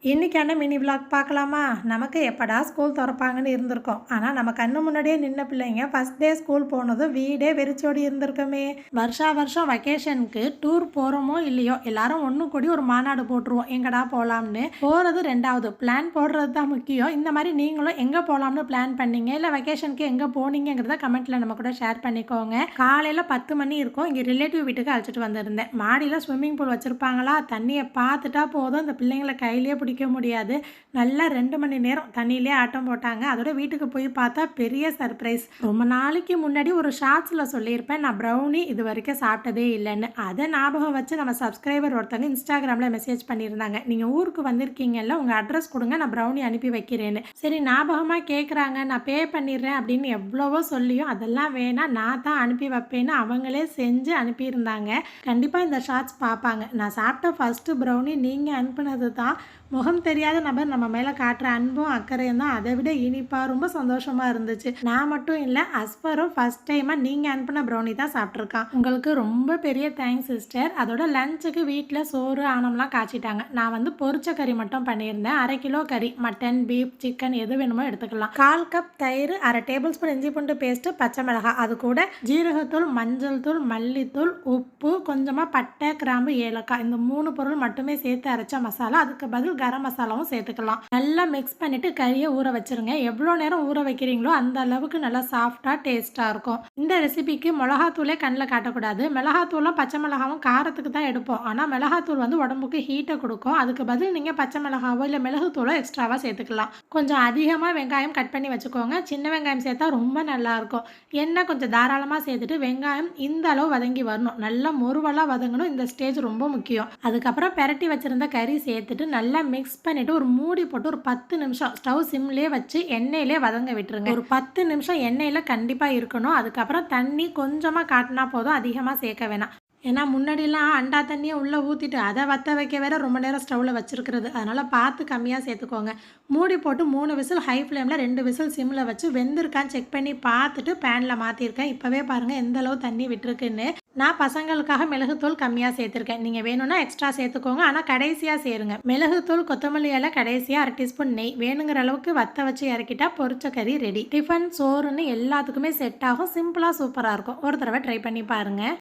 இன்றைக்கான mini vlog பார்க்கலாமா? நமக்கு எப்படா ஸ்கூல் திறப்பாங்கன்னு இருந்திருக்கோம். ஆனால் நம்ம கண்ணு முன்னாடியே நின்ன பிள்ளைங்க ஃபஸ்ட் டே ஸ்கூல் போனதும் வீடே வெறிச்சோடி இருந்திருக்கோமே. வருஷம் வெக்கேஷனுக்கு டூர் போகிறோமோ இல்லையோ எல்லாரும் ஒன்று கூடி ஒரு மாநாடு போட்டுருவோம், எங்கடா போகலாம்னு. போகிறது ரெண்டாவது, பிளான் போடுறது தான் முக்கியம். இந்த மாதிரி நீங்களும் எங்கே போகலாம்னு பிளான் பண்ணீங்க, இல்லை வெக்கேஷனுக்கு எங்கே போனீங்கிறத கமெண்ட்டில் நம்ம கூட ஷேர் பண்ணிக்கோங்க. காலையில் 10 மணி இருக்கும், இங்கே ரிலேட்டிவ் வீட்டுக்கு அழைச்சிட்டு வந்திருந்தேன். மாடியில் ஸ்விம்மிங் பூல் வச்சுருப்பாங்களா, தண்ணியை பார்த்துட்டா போதும் இந்த பிள்ளைங்களை கையிலேயே பிடிக்க முடியாது. நல்லா 2 மணி நேரம் தண்ணியிலே ஆட்டம் போட்டாங்க. அதோட வீட்டுக்கு போய் பார்த்தா பெரிய சர்ப்ரைஸ். ரொம்ப நாளைக்கு முன்னாடி ஒரு ஷார்ட்ஸில் சொல்லியிருப்பேன், நான் ப்ரௌனி இது வரைக்கும் சாப்பிட்டதே இல்லைன்னு. அதை ஞாபகம் வச்சு நம்ம சப்ஸ்கிரைபர் ஒருத்தவங்க இன்ஸ்டாகிராமில் மெசேஜ் பண்ணியிருந்தாங்க, நீங்கள் ஊருக்கு வந்திருக்கீங்கல்ல, உங்கள் அட்ரஸ் கொடுங்க, நான் ப்ரௌனி அனுப்பி வைக்கிறேன்னு. சரி, ஞாபகமாக கேட்குறாங்க, நான் பே பண்ணிடுறேன் அப்படின்னு எவ்வளவோ சொல்லியும் அதெல்லாம் வேணாம், நான் தான் அனுப்பி வைப்பேன்னு அவங்களே செஞ்சு அனுப்பியிருந்தாங்க. கண்டிப்பாக இந்த ஷார்ட்ஸ் பார்ப்பாங்க. நான் சாப்பிட்ட ஃபஸ்ட்டு ப்ரௌனி நீங்கள் அனுப்புனது தான். முகம் தெரியாத நபர் நம்ம மேலே காட்டுற அன்பும் அக்கறையும் தான் அதை விட இனிப்பாக ரொம்ப சந்தோஷமாக இருந்துச்சு. நான் மட்டும் இல்லை, அஸ்வரும் ஃபஸ்ட் டைமாக நீங்கள் அனுப்பின ப்ரௌனி தான் சாப்பிட்ருக்கான். உங்களுக்கு ரொம்ப பெரிய தேங்க்ஸ் சிஸ்டர். அதோட லஞ்சுக்கு வீட்டில் சோறு ஆனம்லாம் காய்ச்சிட்டாங்க. நான் வந்து பொரிச்ச கறி மட்டும் பண்ணியிருந்தேன். 1/2 கிலோ கறி, மட்டன், பீஃப், சிக்கன் எது வேணுமோ எடுத்துக்கலாம். 1/4 கப் தயிர், 1/2 டேபிள் ஸ்பூன் இஞ்சி பூண்டு பேஸ்ட்டு, பச்சை மிளகாய், அது கூட ஜீரகத்தூள், மஞ்சள் தூள், மல்லித்தூள், உப்பு, கொஞ்சமாக பட்டை, கிராம்பு, ஏலக்காய், இந்த 3 பொருள் மட்டுமே சேர்த்து அரைச்ச மசாலா. அதுக்கு பதில் கரம் மசாலாவும் சேர்த்துக்கலாம். நல்லா மிக்ஸ் பண்ணிட்டு கறியை ஊற வச்சிருங்க. எவ்வளோ நேரம் ஊற வைக்கிறீங்களோ அந்த அளவுக்கு நல்லா சாஃப்டாக டேஸ்ட்டாக இருக்கும். இந்த ரெசிபிக்கு மிளகாத்தூளே கண்ணில் காட்டக்கூடாது. மிளகாத்தூளும் பச்சை மிளகாவும் காரத்துக்கு தான் எடுப்போம். ஆனால் மிளகாத்தூள் வந்து உடம்புக்கு ஹீட்டை கொடுக்கும். அதுக்கு பதில் நீங்கள் பச்சை மிளகாவோ இல்லை மிளகுத்தூளோ எக்ஸ்ட்ராவாக சேர்த்துக்கலாம். கொஞ்சம் அதிகமாக வெங்காயம் கட் பண்ணி வச்சுக்கோங்க. சின்ன வெங்காயம் சேர்த்தா ரொம்ப நல்லாயிருக்கும். எண்ணெய் கொஞ்சம் தாராளமாக சேர்த்துட்டு வெங்காயம் இந்த அளவு வதங்கி வரணும். நல்லா முருவலாக வதங்கணும். இந்த ஸ்டேஜ் ரொம்ப முக்கியம். அதுக்கப்புறம் பெரட்டி வச்சுருந்த கறி சேர்த்துட்டு நல்லா மிக்ஸ் பண்ணிவிட்டு ஒரு மூடி போட்டு ஒரு 10 நிமிஷம் ஸ்டவ் சிம்லேயே வச்சு எண்ணெயிலே வதங்க விட்டுருங்க. ஒரு 10 நிமிஷம் எண்ணெயில் கண்டிப்பாக இருக்கணும். அதுக்கப்புறம் தண்ணி கொஞ்சமாக காட்டினா போதும், அதிகமாக சேர்க்க வேணாம். ஏன்னா முன்னாடிலாம் அண்டா தண்ணியை உள்ளே ஊற்றிட்டு அதை வற்ற வைக்க வேற ரொம்ப நேரம் ஸ்டவ்வில் வச்சுருக்கிறது. அதனால் பார்த்து கம்மியாக சேர்த்துக்கோங்க. மூடி போட்டு 3 விசில் ஹை ஃப்ளேமில் 2 விசில் சிம்மில் வச்சு வெந்திருக்கான்னு செக் பண்ணி பார்த்துட்டு பேனில் மாற்றிருக்கேன். இப்போவே பாருங்கள் எந்த அளவு தண்ணி விட்டுருக்குன்னு. நான் பசங்களுக்காக மிளகுத்தூள் கம்மியாக சேர்த்துருக்கேன். நீங்கள் வேணும்னா எக்ஸ்ட்ரா சேர்த்துக்கோங்க, ஆனால் கடைசியாக சேருங்க. மிளகுத்தூள், கொத்தமல்லி இலை, கடைசியாக 1/2 டீஸ்பூன் நெய். வேணுங்கிற அளவுக்கு வற்ற வச்சு இறக்கிட்டா பொரிச்ச கறி ரெடி. டிஃபன், சோறுன்னு எல்லாத்துக்குமே செட் ஆகும். சிம்பிளாக சூப்பராக இருக்கும். ஒரு தடவை ட்ரை பண்ணி பாருங்கள்.